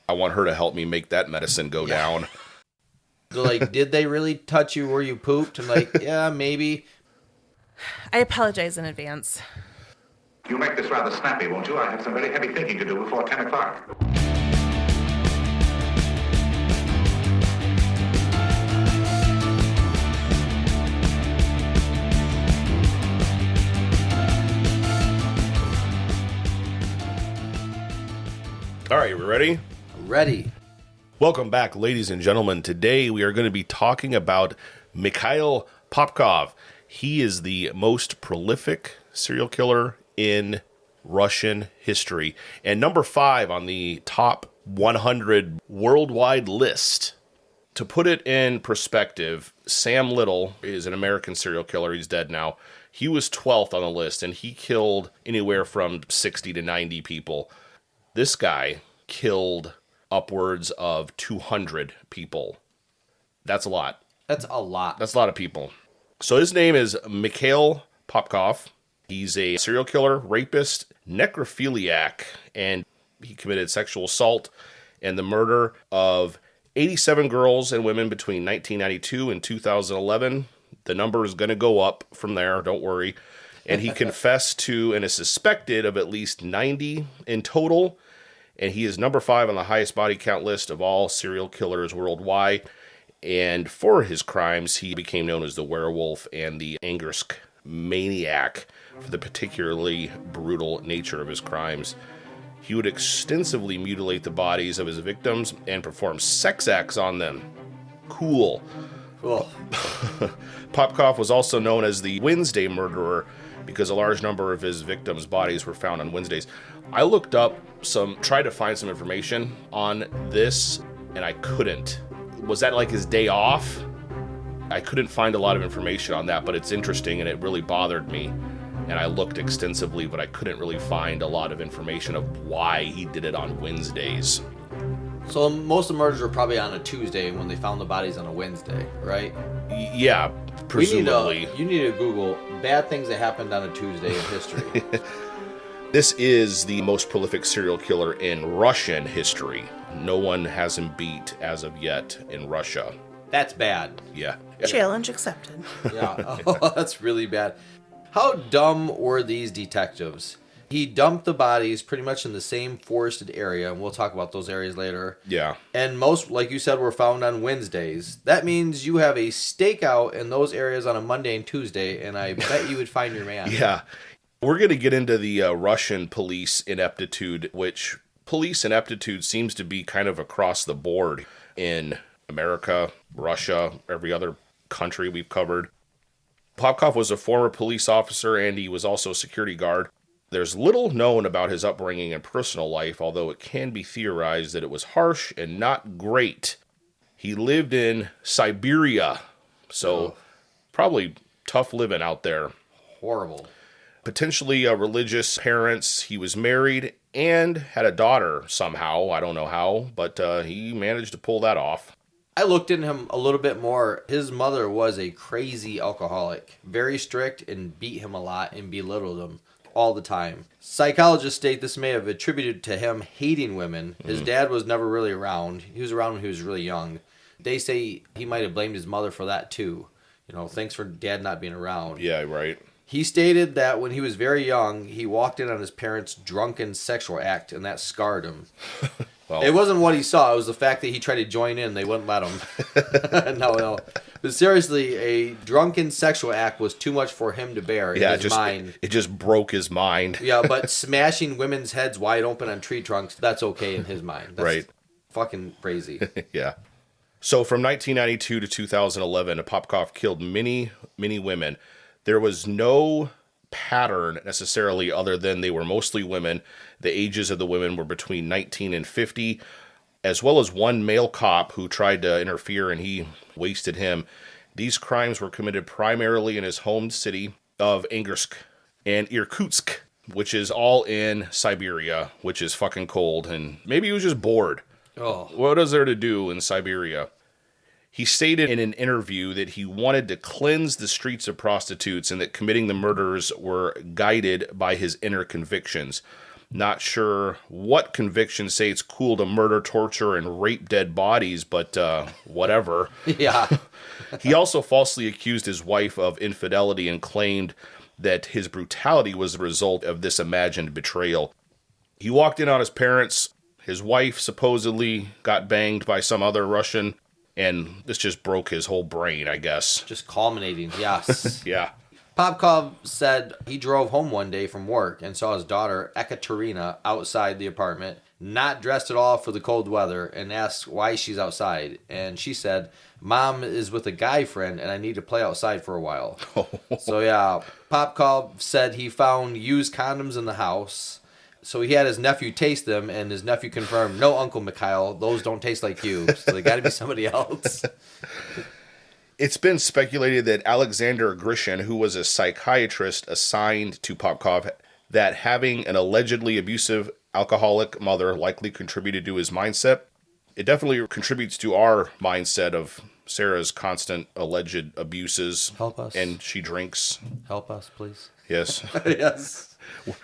I want her to help me make that medicine go down. So, like, did they really touch you where you pooped? And like, yeah, maybe. I apologize in advance. You'll make this rather snappy, won't you? I have some very heavy thinking to do before 10 o'clock. All right, we ready? Ready. Welcome back, ladies and gentlemen. Today we are going to be talking about Mikhail Popkov. He is the most prolific serial killer in Russian history, and number 5 on the top 100 worldwide list. To put it in perspective, Sam Little is an American serial killer. He's dead now. He was 12th on the list, and he killed anywhere from 60 to 90 people. This guy killed upwards of 200 people. That's a lot. That's a lot. That's a lot of people. So his name is Mikhail Popkov. He's a serial killer, rapist, necrophiliac, and he committed sexual assault and the murder of 87 girls and women between 1992 and 2011. The number is going to go up from there, don't worry. And he confessed to and is suspected of at least 90 in total. And he is number 5 on the highest body count list of all serial killers worldwide. And for his crimes, he became known as the werewolf and the Angersk maniac for the particularly brutal nature of his crimes. He would extensively mutilate the bodies of his victims and perform sex acts on them. Cool. Popkov was also known as the Wednesday murderer because a large number of his victims' bodies were found on Wednesdays. I looked up tried to find some information on this, and I couldn't. Was that like his day off? I couldn't find a lot of information on that, but it's interesting and it really bothered me. And I looked extensively, but I couldn't really find a lot of information of why he did it on Wednesdays. So most of the murders were probably on a Tuesday when they found the bodies on a Wednesday, right? Yeah, presumably. You need to Google bad things that happened on a Tuesday in history. This is the most prolific serial killer in Russian history. No one has him beat as of yet in Russia. That's bad. Yeah. Challenge accepted. Yeah. Oh, that's really bad. How dumb were these detectives? He dumped the bodies pretty much in the same forested area, and we'll talk about those areas later. Yeah. And most, like you said, were found on Wednesdays. That means you have a stakeout in those areas on a Monday and Tuesday, and I bet you would find your man. Yeah. We're going to get into the Russian police ineptitude, which police ineptitude seems to be kind of across the board in America, Russia, every other country we've covered. Popkov was a former police officer, and he was also a security guard. There's little known about his upbringing and personal life, although it can be theorized that it was harsh and not great. He lived in Siberia, so probably tough living out there. Horrible. Potentially religious parents. He was married and had a daughter somehow. I don't know how, but he managed to pull that off. I looked into him a little bit more. His mother was a crazy alcoholic, very strict, and beat him a lot and belittled him all the time. Psychologists state this may have attributed to him hating women. His dad was never really around. He was around when he was really young. They say he might have blamed his mother for that too. You know, thanks for dad not being around. Yeah, right. He stated that when he was very young, he walked in on his parents' drunken sexual act, and that scarred him. Well, it wasn't what he saw. It was the fact that he tried to join in. They wouldn't let him. No. But seriously, a drunken sexual act was too much for him to bear in his mind. It just broke his mind. Yeah, but smashing women's heads wide open on tree trunks, that's okay in his mind. That's right. Fucking crazy. Yeah. So from 1992 to 2011, Popkov killed many, many women. There was no pattern necessarily other than they were mostly women. The ages of the women were between 19 and 50, as well as one male cop who tried to interfere and he wasted him. These crimes were committed primarily in his home city of Angersk and Irkutsk, which is all in Siberia, which is fucking cold. And maybe he was just bored. Oh. What is there to do in Siberia? He stated in an interview that he wanted to cleanse the streets of prostitutes and that committing the murders were guided by his inner convictions. Not sure what convictions say it's cool to murder, torture, and rape dead bodies, but whatever. Yeah. He also falsely accused his wife of infidelity and claimed that his brutality was the result of this imagined betrayal. He walked in on his parents. His wife supposedly got banged by some other Russian, and this just broke his whole brain, I guess. Just culminating, yes. Yeah. Popkov said he drove home one day from work and saw his daughter, Ekaterina, outside the apartment, not dressed at all for the cold weather, and asked why she's outside. And she said, Mom is with a guy friend, and I need to play outside for a while. So, yeah, Popkov said he found used condoms in the house. So he had his nephew taste them, and his nephew confirmed, no, Uncle Mikhail, those don't taste like you. So they got to be somebody else. It's been speculated that Alexander Grishin, who was a psychiatrist assigned to Popkov, that having an allegedly abusive alcoholic mother likely contributed to his mindset. It definitely contributes to our mindset of Sarah's constant alleged abuses. Help us. And she drinks. Help us, please. Yes. Yes.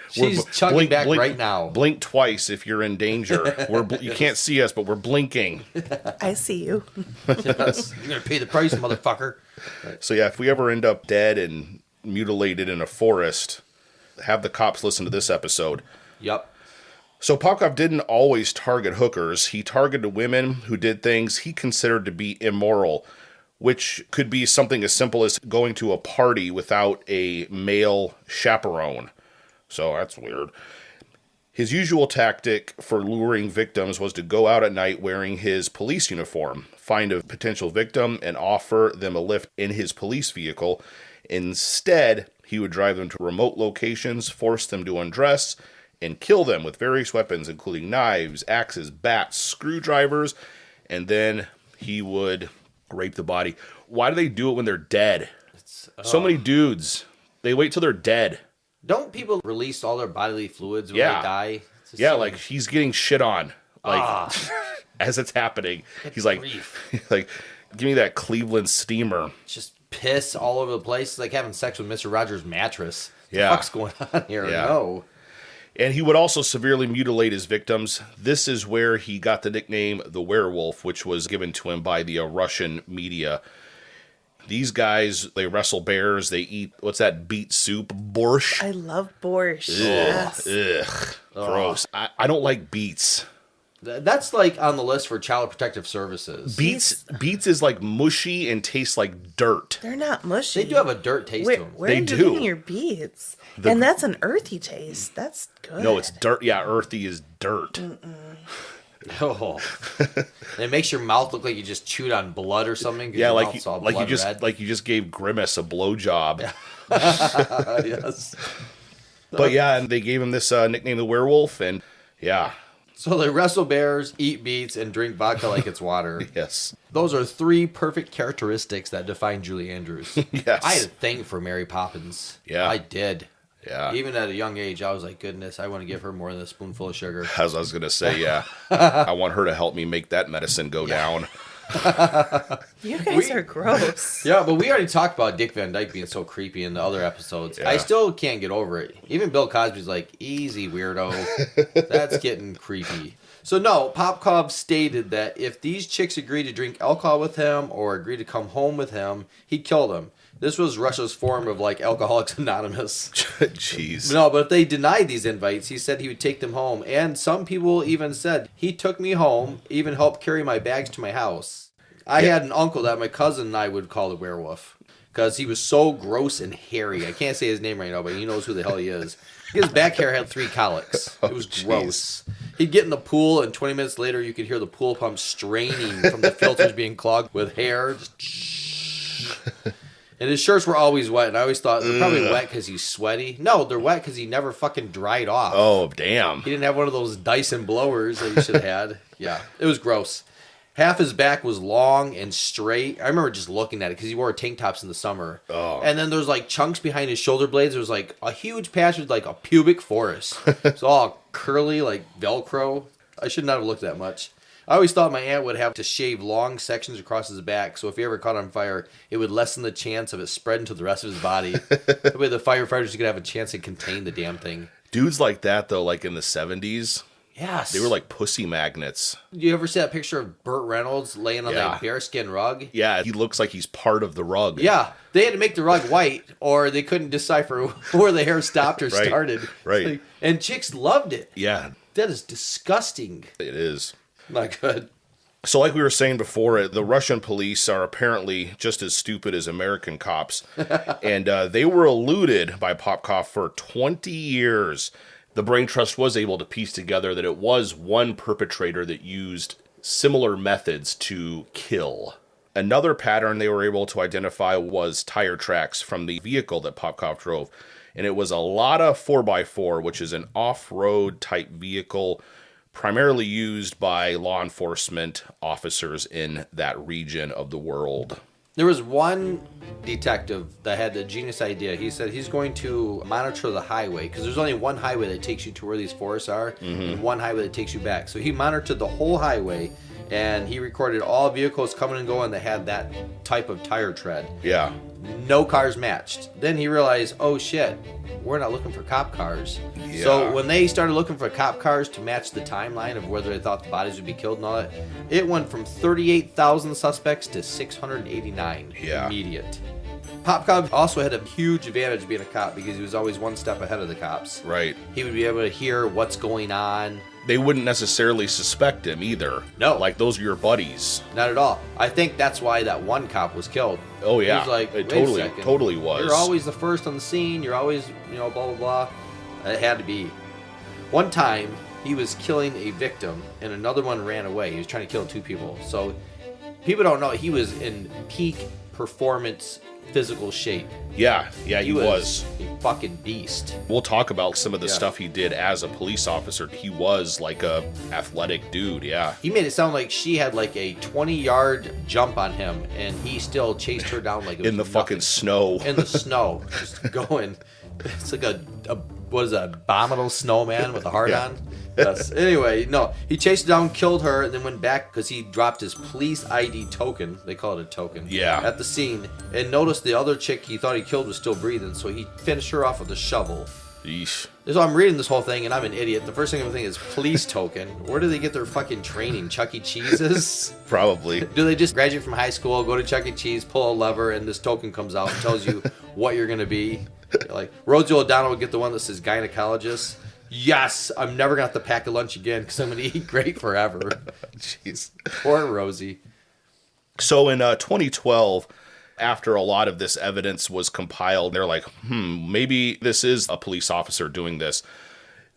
She's chugging back right now. Blink twice if you're in danger. You can't see us, but we're blinking. I see you. Yes. You're going to pay the price, motherfucker. So yeah, if we ever end up dead and mutilated in a forest, have the cops listen to this episode. Yep. So Popkov didn't always target hookers. He targeted women who did things he considered to be immoral, which could be something as simple as going to a party without a male chaperone. So that's weird. His usual tactic for luring victims was to go out at night wearing his police uniform, find a potential victim, and offer them a lift in his police vehicle. Instead, he would drive them to remote locations, force them to undress, and kill them with various weapons, including knives, axes, bats, screwdrivers, and then he would rape the body. Why do they do it when they're dead? So many dudes, they wait till they're dead. Don't people release all their bodily fluids when they die? Yeah, like he's getting shit on, like as it's happening. He's like, like, give me that Cleveland steamer. Just piss all over the place. It's like having sex with Mr. Rogers' mattress. What the fuck's going on here? Yeah. No. And he would also severely mutilate his victims. This is where he got the nickname the werewolf, which was given to him by the Russian media. These guys, they wrestle bears, they eat, what's that, beet soup? Borscht? I love borscht. Ugh, Yes. ugh, gross. I don't like beets. That's like on the list for Child Protective Services. Beets is like mushy and tastes like dirt. They're not mushy. They do have a dirt taste to them. Where They are you do. getting your beets? And that's an earthy taste. That's good. No, it's dirt. Yeah, earthy is dirt. Oh. It makes your mouth look like you just chewed on blood or something. 'Cause Yeah, your like mouth's all you blood just red. like you just gave Grimace a blowjob. Yes. But yeah, and they gave him this nickname, the werewolf, and yeah, So they wrestle bears, eat beets, and drink vodka like it's water. yes, Those are three perfect characteristics that define Julie Andrews. Yes. I had a thing for Mary Poppins. Yeah. I did. yeah. Even at a young age, I was like, goodness, I want to give her more than a spoonful of sugar. As I was gonna say, yeah, I want her to help me make that medicine go down. You guys are gross. Yeah, but we already talked about Dick Van Dyke being so creepy in the other episodes. Yeah. I still can't get over it. Even Bill Cosby's like, easy, weirdo. That's getting creepy. So no, Popkov stated that if these chicks agreed to drink alcohol with him or agreed to come home with him, he'd kill them. This was Russia's form of like Alcoholics Anonymous. Jeez. No, but if they denied these invites, he said he would take them home. And some people even said, he took me home, even helped carry my bags to my house. I had an uncle that my cousin and I would call the werewolf. Because he was so gross and hairy. I can't say his name right now, but he knows who the hell he is. His back hair had 3 colics. It was gross. He'd get in the pool, and 20 minutes later, you could hear the pool pump straining from the filters being clogged with hair. And his shirts were always wet, and I always thought they're probably wet because he's sweaty. No, they're wet because he never fucking dried off. Oh damn. He didn't have one of those Dyson blowers that he should have had. Yeah, it was gross. Half his back was long and straight. I remember just looking at it because he wore tank tops in the summer. Oh. And then there's like chunks behind his shoulder blades. There was like a huge patch with like a pubic forest. It's all curly like Velcro. I should not have looked that much. I always thought my aunt would have to shave long sections across his back, so if he ever caught on fire, it would lessen the chance of it spreading to the rest of his body. That way the firefighters could have a chance to contain the damn thing. Dudes like that, though, like in the 70s, Yes. they were like pussy magnets. You ever see that picture of Burt Reynolds laying on that bearskin rug? Yeah, he looks like he's part of the rug. Yeah. They had to make the rug white, or they couldn't decipher where the hair stopped or started. Right. Like, and chicks loved it. Yeah, That is disgusting. it is. Not good. So like we were saying before, the Russian police are apparently just as stupid as American cops. And they were eluded by Popkov for 20 years. The Brain Trust was able to piece together that it was one perpetrator that used similar methods to kill. Another pattern they were able to identify was tire tracks from the vehicle that Popkov drove. And it was a Lada 4x4, which is an off-road type vehicle primarily used by law enforcement officers in that region of the world. There was one detective that had the genius idea. He said he's going to monitor the highway because there's only one highway that takes you to where these forests are and one highway that takes you back. So he monitored the whole highway and he recorded all vehicles coming and going that had that type of tire tread. Yeah. No cars matched. Then he realized, oh shit, we're not looking for cop cars. Yeah. So when they started looking for cop cars to match the timeline of whether they thought the bodies would be killed and all that, it went from 38,000 suspects to 689 immediate. Popkov also had a huge advantage being a cop because he was always one step ahead of the cops. Right. He would be able to hear what's going on. They wouldn't necessarily suspect him either. No. Like, those are your buddies. Not at all. I think that's why that one cop was killed. Oh, yeah. He was like, it wait a second. totally was. You're always the first on the scene. You're always, blah, blah, blah. It had to be. One time, he was killing a victim, and another one ran away. He was trying to kill two people. So, people don't know, he was in peak performance physical shape. Yeah, he was. A fucking beast. We'll talk about some of the stuff he did as a police officer. He was like a athletic dude, yeah. He made it sound like she had like a 20-yard jump on him, and he still chased her down like it was in the nothing. fucking snow. In the snow, just going. It's like a what is that, abominable snowman with a heart on? Yes. Anyway, no, he chased her down, killed her, and then went back because he dropped his police ID token. They call it a token. Yeah. At the scene, and noticed the other chick he thought he killed was still breathing, so he finished her off with a shovel. Yeesh. So I'm reading this whole thing, and I'm an idiot. The first thing I'm thinking is police token. Where do they get their fucking training? Chuck E. Cheese's? Probably. Do they just graduate from high school, go to Chuck E. Cheese, pull a lever, and this token comes out and tells you what you're going to be? Like, Rosie O'Donnell would get the one that says gynecologist. Yes, I'm never going to have to pack a lunch again because I'm going to eat great forever. Jeez. Poor Rosie. So in 2012, after a lot of this evidence was compiled, they're like, maybe this is a police officer doing this.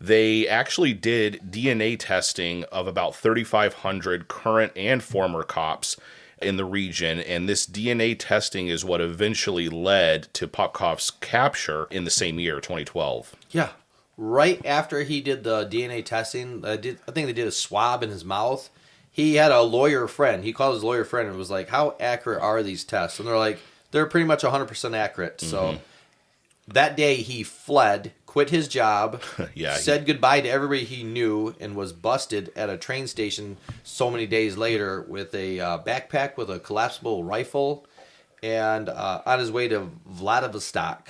They actually did DNA testing of about 3,500 current and former cops in the region, and this DNA testing is what eventually led to Popkov's capture in the same year, 2012. Yeah. Right after he did the DNA testing, I think they did a swab in his mouth. He had a lawyer friend. He called his lawyer friend and was like, how accurate are these tests? And they're like, they're pretty much 100% accurate. So that day he fled, quit his job, said goodbye to everybody he knew, and was busted at a train station so many days later with a backpack with a collapsible rifle and on his way to Vladivostok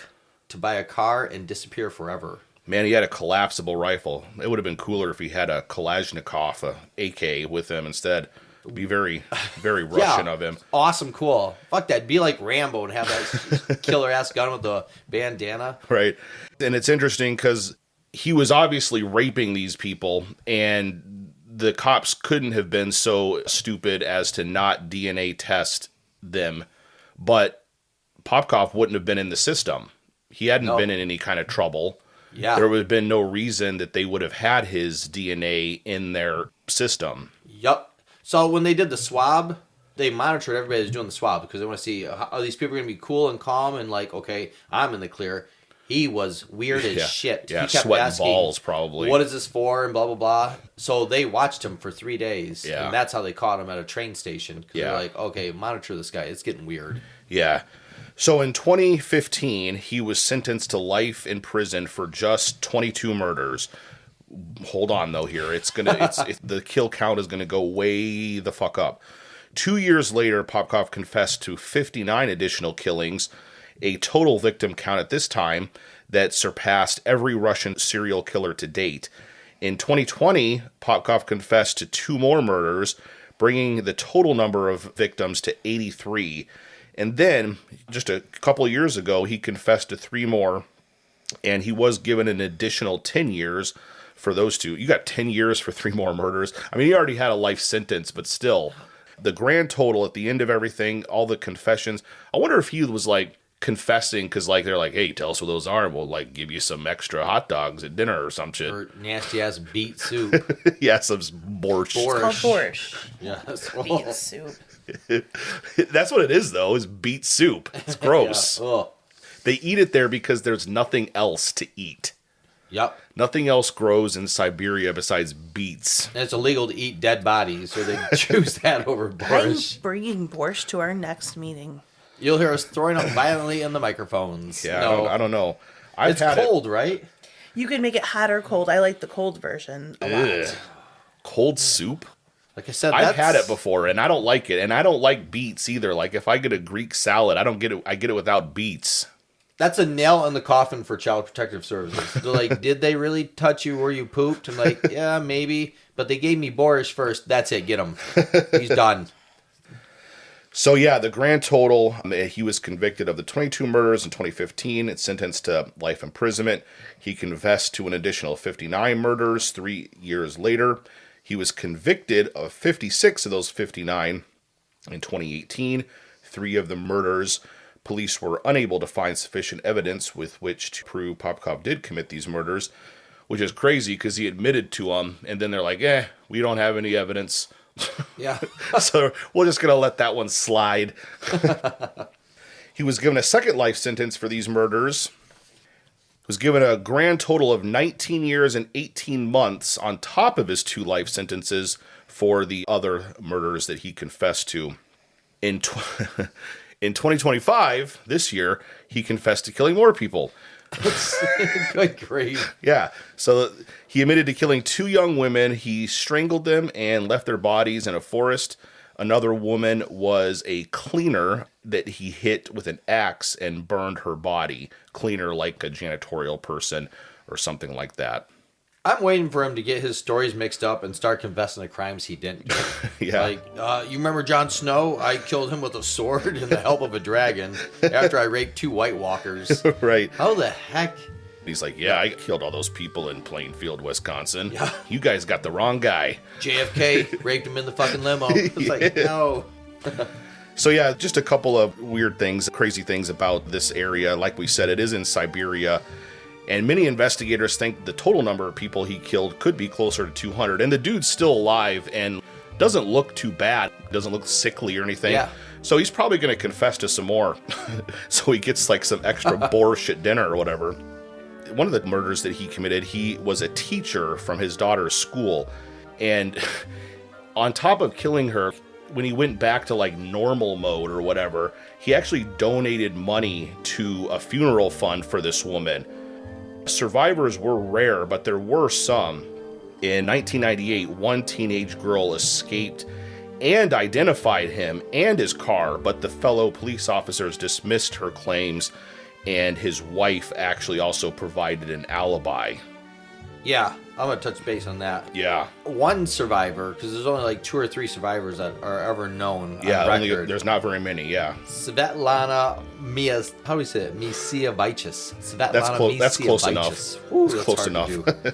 to buy a car and disappear forever. Man, he had a collapsible rifle. It would have been cooler if he had a Kalashnikov, a AK with him instead. It'd be very, very Russian of him. Awesome, cool. Fuck that. Be like Rambo and have that killer-ass gun with the bandana. Right. And it's interesting because he was obviously raping these people, and the cops couldn't have been so stupid as to not DNA test them. But Popkov wouldn't have been in the system. He hadn't been in any kind of trouble. Yeah. There would have been no reason that they would have had his DNA in their system. Yup. So when they did the swab, they monitored everybody who's doing the swab because they want to see, are these people going to be cool and calm and like, okay, I'm in the clear. He was weird as shit. Yeah, he kept sweating asking, balls probably. what is this for and blah, blah, blah. So they watched him for 3 days. Yeah. And that's how they caught him at a train station. Because Yeah. they're like, okay, monitor this guy. It's getting weird. Yeah. So in 2015, he was sentenced to life in prison for just 22 murders. Hold on, though, here. The kill count is going to go way the fuck up. 2 years later, Popkov confessed to 59 additional killings, a total victim count at this time that surpassed every Russian serial killer to date. In 2020, Popkov confessed to 2 more murders, bringing the total number of victims to 83. And then, just a couple of years ago, he confessed to 3 more, and he was given an additional 10 years for those 2. You got 10 years for 3 more murders. I mean, he already had a life sentence, but still. The grand total at the end of everything, all the confessions, I wonder if he was, like, confessing because, like, they're like, hey, tell us what those are, and we'll, like, give you some extra hot dogs at dinner or some shit. Or nasty-ass beet soup. Yeah, some borscht. It's called borscht. Yes. Beet soup. That's what it is, though, is beet soup. It's gross. Yeah. Oh. They eat it there because there's nothing else to eat. Yep. Nothing else grows in Siberia besides beets. And it's illegal to eat dead bodies, so they choose that over I'm borscht. bringing borscht to our next meeting. You'll hear us throwing up violently in the microphones. Yeah, No. I don't know. It's cold, right? You can make it hot or cold. I like the cold version a Ugh. lot. Cold soup? Like I said, I've had it before, and I don't like it. And I don't like beets either. Like, if I get a Greek salad, I don't get it. I get it without beets. That's a nail in the coffin for Child Protective Services. They're like, did they really touch you where you pooped? I'm like, yeah, maybe. But they gave me borscht first. That's it. Get him. He's done. So, yeah, the grand total, he was convicted of the 22 murders in 2015 and sentenced to life imprisonment. He confessed to an additional 59 murders 3 years later. He was convicted of 56 of those 59 in 2018. 3 of the murders, police were unable to find sufficient evidence with which to prove Popkov did commit these murders, which is crazy because he admitted to them, and then they're like, we don't have any evidence. Yeah. So we're just going to let that one slide. He was given a second life sentence for these murders. Was given a grand total of 19 years and 18 months on top of his 2 life sentences for the other murders that he confessed to. In 2025, this year, he confessed to killing more people. Good grief. Yeah, so he admitted to killing 2 young women. He strangled them and left their bodies in a forest. Another woman was a cleaner that he hit with an axe and burned her body. Cleaner like a janitorial person or something like that. I'm waiting for him to get his stories mixed up and start confessing the crimes he didn't do. Yeah. Like, you remember Jon Snow? I killed him with a sword and the help of a dragon after I raped 2 White Walkers. Right. How the heck? He's like, yeah, I killed all those people in Plainfield, Wisconsin. Yeah. You guys got the wrong guy. JFK raped him in the fucking limo. It's like, no. So yeah, just a couple of weird things, crazy things about this area. Like we said, it is in Siberia. And many investigators think the total number of people he killed could be closer to 200. And the dude's still alive and doesn't look too bad. Doesn't look sickly or anything. Yeah. So he's probably going to confess to some more. So he gets like some extra borscht at dinner or whatever. One of the murders that he committed, he was a teacher from his daughter's school. And on top of killing her, when he went back to like normal mode or whatever, he actually donated money to a funeral fund for this woman. Survivors were rare, but there were some. In 1998, one teenage girl escaped and identified him and his car, but the fellow police officers dismissed her claims, and his wife actually also provided an alibi. Yeah, I'm going to touch base on that. Yeah. One survivor, because there's only like 2 or 3 survivors that are ever known Yeah, on only, record. there's not very many, yeah. Svetlana how do we say it? Misievicius. Svetlana That's close Misievicius. enough. Ooh, That's that's close hard enough. to do.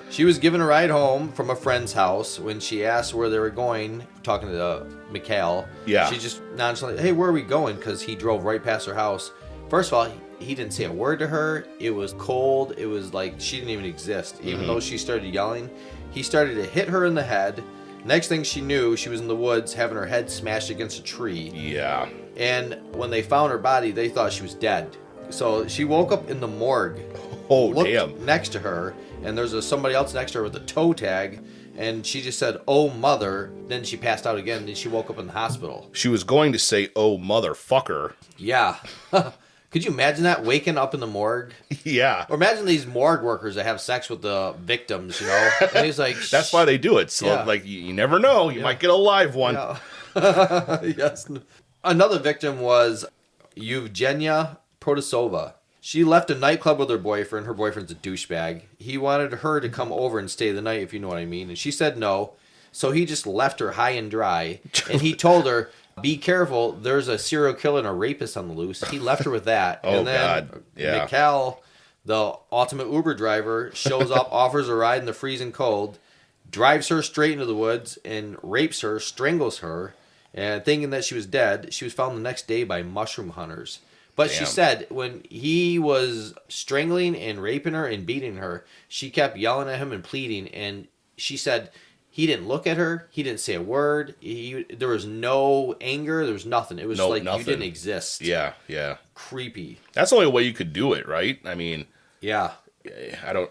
She was given a ride home from a friend's house. When she asked where they were going, talking to Mikhail, Yeah. she just nonchalantly, hey, where are we going? Because he drove right past her house. First of all, he didn't say a word to her. It was cold. It was like she didn't even exist. Even though she started yelling, he started to hit her in the head. Next thing she knew, she was in the woods having her head smashed against a tree. Yeah. And when they found her body, they thought she was dead. So she woke up in the morgue. Oh, Looked damn. next to her, and there's somebody else next to her with a toe tag, and she just said, "Oh, mother." Then she passed out again, and she woke up in the hospital. She was going to say, oh, motherfucker. Yeah. Could you imagine that, waking up in the morgue? Yeah. Or imagine these morgue workers that have sex with the victims, you know? And he's like... That's why they do it. So, Yeah. like, you never know. You might get a live one. Yeah. Yes. Another victim was Evgenia Protasova. She left a nightclub with her boyfriend. Her boyfriend's a douchebag. He wanted her to come over and stay the night, if you know what I mean. And she said no. So he just left her high and dry. And he told her, be careful, there's a serial killer and a rapist on the loose. He left her with that. Oh, and then God. Yeah. Mikhail, the ultimate Uber driver, shows up, offers a ride in the freezing cold, drives her straight into the woods, and rapes her, strangles her. And thinking that she was dead, she was found the next day by mushroom hunters. But Damn. she said when he was strangling and raping her and beating her, she kept yelling at him and pleading. And she said he didn't look at her. He didn't say a word. There was no anger. There was nothing. It was like nothing. You didn't exist. Yeah, yeah. Creepy. That's the only way you could do it, right? I mean, Yeah.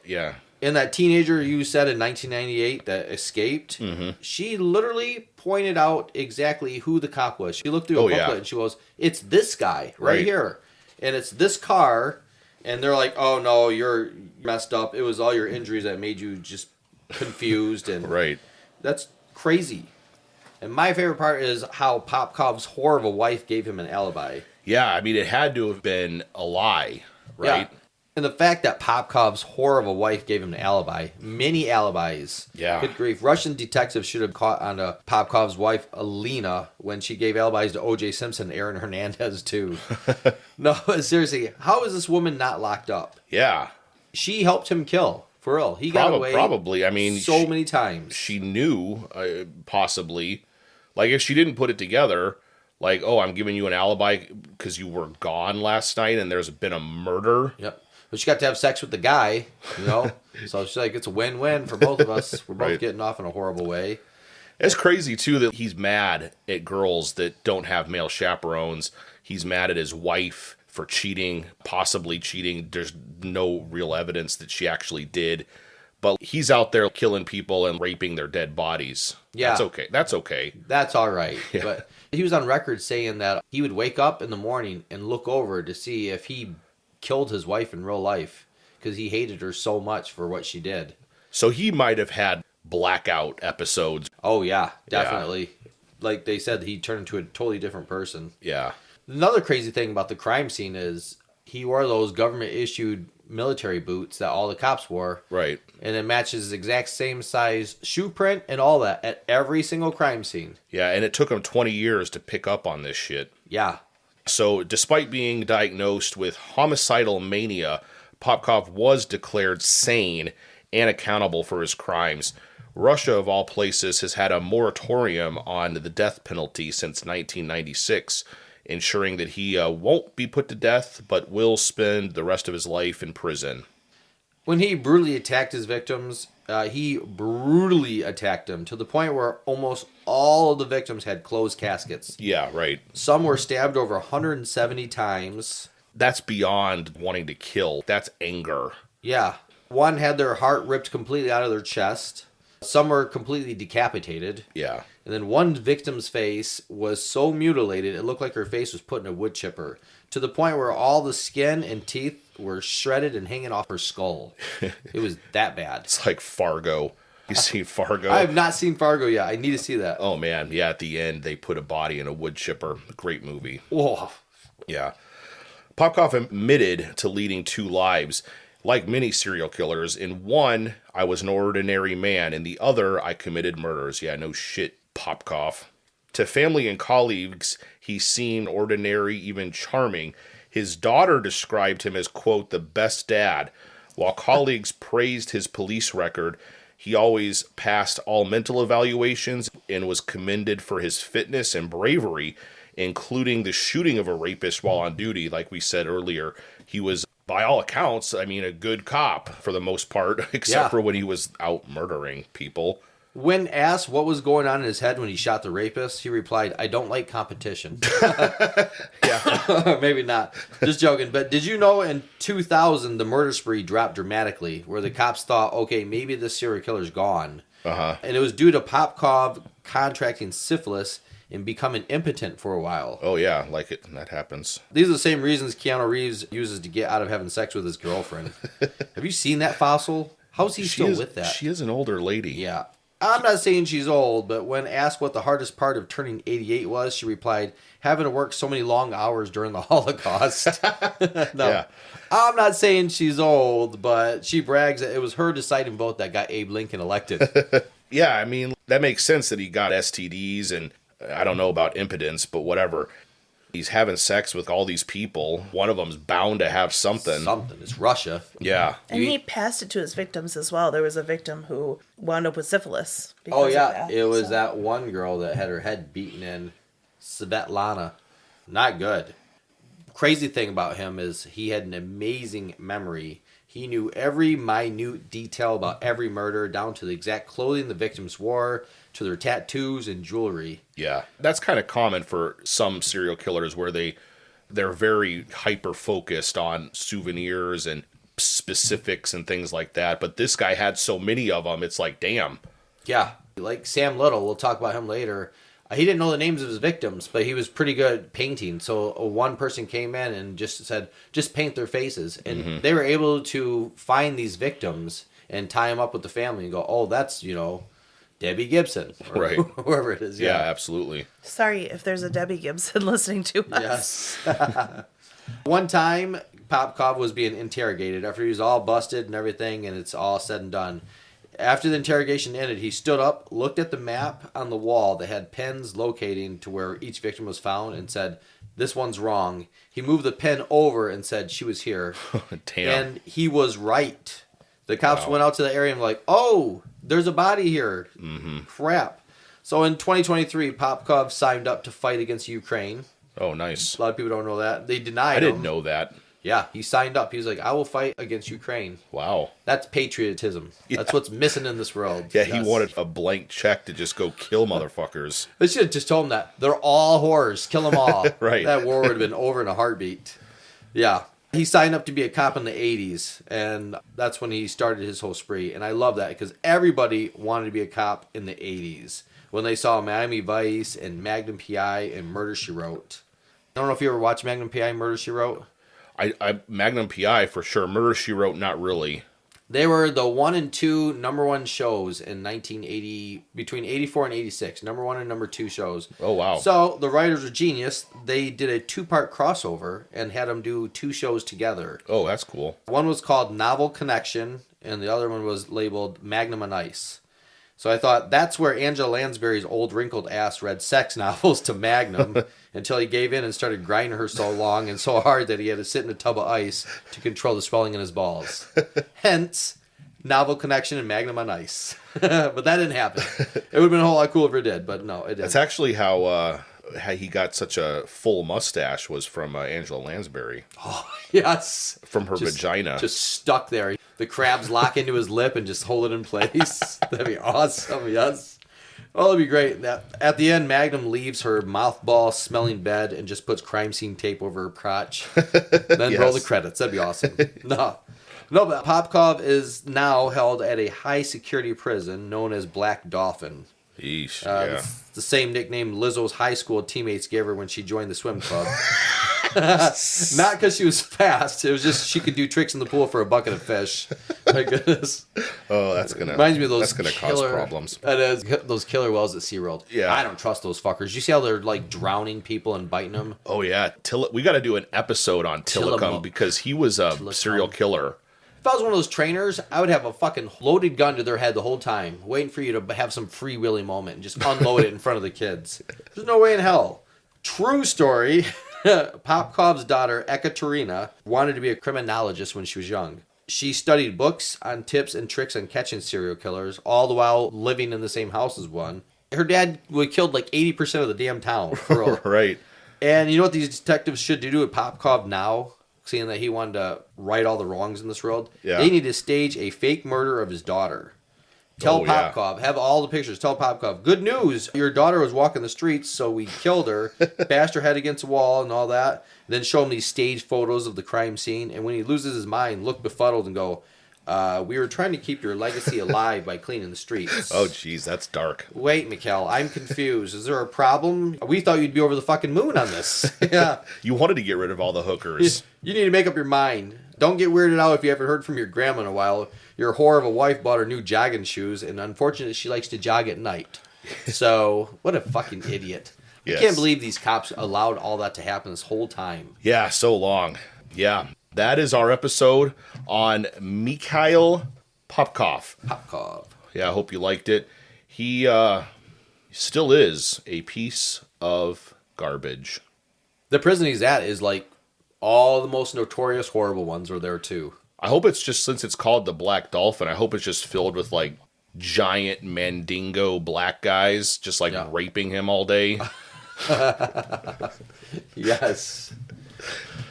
yeah. And that teenager you said in 1998 that escaped, she literally pointed out exactly who the cop was. She looked through a booklet and she goes, it's this guy right here. And it's this car. And they're like, oh, no, you're messed up. It was all your injuries that made you just confused. And Right. that's crazy. And my favorite part is how Popkov's whore of a wife gave him an alibi. Yeah, I mean, it had to have been a lie, right? Yeah. And the fact that Popkov's whore of a wife gave him an alibi, many alibis. Yeah. Good grief. Russian detectives should have caught on to Popkov's wife, Alina, when she gave alibis to O.J. Simpson and Aaron Hernandez, too. No, seriously, how is this woman not locked up? Yeah. She helped him kill, for real. He got away Probably. I mean, so many times. She knew, possibly. Like, if she didn't put it together, like, oh, I'm giving you an alibi because you were gone last night and there's been a murder. Yep. But she got to have sex with the guy, you know? So she's like, it's a win-win for both of us. We're both getting off in a horrible way. It's crazy, too, that he's mad at girls that don't have male chaperones. He's mad at his wife for cheating, possibly cheating. There's no real evidence that she actually did. But he's out there killing people and raping their dead bodies. Yeah. That's okay. That's okay. That's all right. Yeah. But he was on record saying that he would wake up in the morning and look over to see if he killed his wife in real life because he hated her so much for what she did. So he might have had blackout episodes. Oh, yeah, definitely. Yeah. Like they said, he turned into a totally different person. Yeah. Another crazy thing about the crime scene is he wore those government-issued military boots that all the cops wore. Right. And it matches his exact same size shoe print and all that at every single crime scene. Yeah, and it took him 20 years to pick up on this shit. Yeah. So, despite being diagnosed with homicidal mania, Popkov was declared sane and accountable for his crimes. Russia, of all places, has had a moratorium on the death penalty since 1996, ensuring that he won't be put to death, but will spend the rest of his life in prison. When he brutally attacked his victims, he brutally attacked them to the point where almost all of the victims had closed caskets. Yeah, right. Some were stabbed over 170 times. That's beyond wanting to kill. That's anger. Yeah. One had their heart ripped completely out of their chest. Some were completely decapitated. Yeah. And then one victim's face was so mutilated, it looked like her face was put in a wood chipper, to the point where all the skin and teeth were shredded and hanging off her skull. It was that bad. It's like Fargo. You seen Fargo? I have not seen Fargo yet. I need to see that. Oh, man. Yeah, at the end, they put a body in a wood chipper. Great movie. Whoa. Yeah. Popkov admitted to leading two lives. Like many serial killers, in one, I was an ordinary man. In the other, I committed murders. Yeah, no shit, Popkov. To family and colleagues, he seemed ordinary, even charming. His daughter described him as, quote, the best dad. While colleagues praised his police record, he always passed all mental evaluations and was commended for his fitness and bravery, including the shooting of a rapist while on duty. Like we said earlier, he was, by all accounts, I mean, a good cop for the most part, except for when he was out murdering people. When asked what was going on in his head when he shot the rapist, he replied, I don't like competition. Yeah. Maybe not. Just joking. But did you know in 2000, the murder spree dropped dramatically, where the cops thought, okay, maybe this serial killer's gone. Uh-huh. And it was due to Popkov contracting syphilis and becoming impotent for a while. Oh, yeah, like it. That happens. These are the same reasons Keanu Reeves uses to get out of having sex with his girlfriend. Have you seen that fossil? How's he still with that? She is an older lady. Yeah. I'm not saying she's old, but when asked what the hardest part of turning 88 was, she replied, having to work so many long hours during the Holocaust. No, Yeah. I'm not saying she's old, but she brags that it was her deciding vote that got Abe Lincoln elected. Yeah, I mean, that makes sense that he got STDs and I don't know about impotence, but whatever. He's having sex with all these people. One of them's bound to have something. It's Russia. Yeah. And he passed it to his victims as well. There was a victim who wound up with syphilis. Oh, because yeah. of that, It was so. that one girl that had her head beaten in. Svetlana. Not good. Crazy thing about him is he had an amazing memory. He knew every minute detail about every murder, down to the exact clothing the victims wore, to their tattoos and jewelry. Yeah. That's kind of common for some serial killers where they're very hyper focused on souvenirs and specifics and things like that. But this guy had so many of them. It's like, damn. Yeah. Like Sam Little, we'll talk about him later. He didn't know the names of his victims, but he was pretty good at painting. So one person came in and just said, just paint their faces. And they were able to find these victims and tie them up with the family and go, oh, that's, Debbie Gibson. Or Right. whoever it is. Yeah, absolutely. Sorry if there's a Debbie Gibson listening to us. Yes. One time, Popkov was being interrogated after he was all busted and everything, and it's all said and done. After the interrogation ended, he stood up, looked at the map on the wall that had pins locating to where each victim was found, and said, this one's wrong. He moved the pin over and said she was here. Damn. And he was right. The cops went out to the area and were like, oh, there's a body here. Crap. So in 2023, Popkov signed up to fight against Ukraine. Oh, nice. A lot of people don't know that. They denied I didn't him. know that. Yeah, he signed up. He was like, I will fight against Ukraine. Wow. That's patriotism. Yeah. That's what's missing in this world. Yeah, Yes. he wanted a blank check to just go kill motherfuckers. They should have just told him that. They're all whores. Kill them all. Right. That war would have been over in a heartbeat. Yeah. He signed up to be a cop in the 80s, and that's when he started his whole spree. And I love that because everybody wanted to be a cop in the 80s when they saw Miami Vice and Magnum P.I. and Murder, She Wrote. I don't know if you ever watched Magnum P.I. Murder, She Wrote. I Magnum P.I. for sure. Murder, She Wrote, not really. They were the 1 and 2 number one shows in 1980, between 84 and 86. Number 1 and number 2 shows. Oh, wow. So the writers are genius. They did a 2-part crossover and had them do 2 shows together. Oh, that's cool. One was called Novel Connection, and the other one was labeled Magnum on Ice. So I thought that's where Angela Lansbury's old wrinkled ass read sex novels to Magnum until he gave in and started grinding her so long and so hard that he had to sit in a tub of ice to control the swelling in his balls. Hence, Novel Connection and Magnum on Ice. But that didn't happen. It would have been a whole lot cooler if it did, but no, it didn't. That's actually how he got such a full mustache was from Angela Lansbury. Yes. From her vagina. Just stuck there. The crabs lock into his lip and just hold it in place. That'd be awesome, yes. Oh, that'd be great. At the end, Magnum leaves her mothball-smelling bed and just puts crime scene tape over her crotch. Then roll the credits. That'd be awesome. No, but Popkov is now held at a high-security prison known as Black Dolphin. Yeesh, yeah. It's the same nickname Lizzo's high school teammates gave her when she joined the swim club. Not because she was fast. It was just she could do tricks in the pool for a bucket of fish. My goodness. Oh, that's gonna Reminds me of those that's gonna cause problems. That is those killer whales at SeaWorld. Yeah. I don't trust those fuckers. You see how they're like drowning people and biting them? Oh yeah, we got to do an episode on Tillicum because he was a serial killer. If I was one of those trainers, I would have a fucking loaded gun to their head the whole time, waiting for you to have some free willy moment and just unload it in front of the kids. There's no way in hell. True story. Popkov's daughter, Ekaterina, wanted to be a criminologist when she was young. She studied books on tips and tricks on catching serial killers, all the while living in the same house as one. Her dad would killed like 80% of the damn town. For real. Right. And you know what these detectives should do with Popkov now? Seeing that he wanted to right all the wrongs in this world. Yeah. They need to stage a fake murder of his daughter. Tell Popkov, have all the pictures. Tell Popkov, good news, your daughter was walking the streets, so we killed her, bashed her head against a wall and all that. Then show him these staged photos of the crime scene. And when he loses his mind, look befuddled and go, we were trying to keep your legacy alive by cleaning the streets. Oh, jeez, that's dark. Wait, Mikhail, I'm confused. Is there a problem? We thought you'd be over the fucking moon on this. Yeah. You wanted to get rid of all the hookers. You need to make up your mind. Don't get weirded out if you haven't heard from your grandma in a while. Your whore of a wife bought her new jogging shoes, and unfortunately, she likes to jog at night. So, what a fucking idiot. Yes. I can't believe these cops allowed all that to happen this whole time. Yeah, so long. Yeah, that is our episode on Mikhail Popkov. Popkov. Yeah, I hope you liked it. He still is a piece of garbage. The prison he's at is like all the most notorious, horrible ones are there too. I hope it's just, since it's called the Black Dolphin, I hope it's just filled with like giant mandingo black guys just like raping him all day. Yes.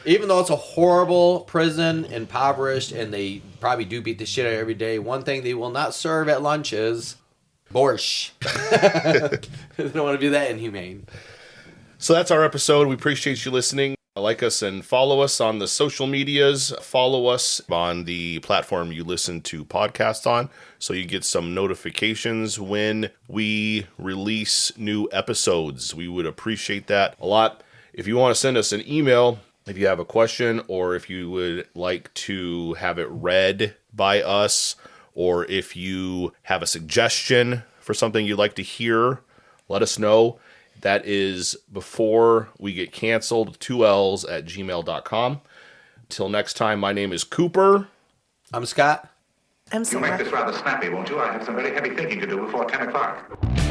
Even though it's a horrible prison, impoverished, and they probably do beat the shit out every day, one thing they will not serve at lunch is borscht. They don't want to do that inhumane. So that's our episode. We appreciate you listening. Like us and follow us on the social medias. Follow us on the platform you listen to podcasts on, so you get some notifications when we release new episodes. We would appreciate that a lot. If you want to send us an email, if you have a question, or if you would like to have it read by us, or if you have a suggestion for something you'd like to hear, let us know. That is before we get canceled, 2Ls at gmail.com. Till next time, my name is Cooper. I'm Scott. I'm You'll Sarah. make this rather snappy, won't you? I have some very heavy thinking to do before 10 o'clock.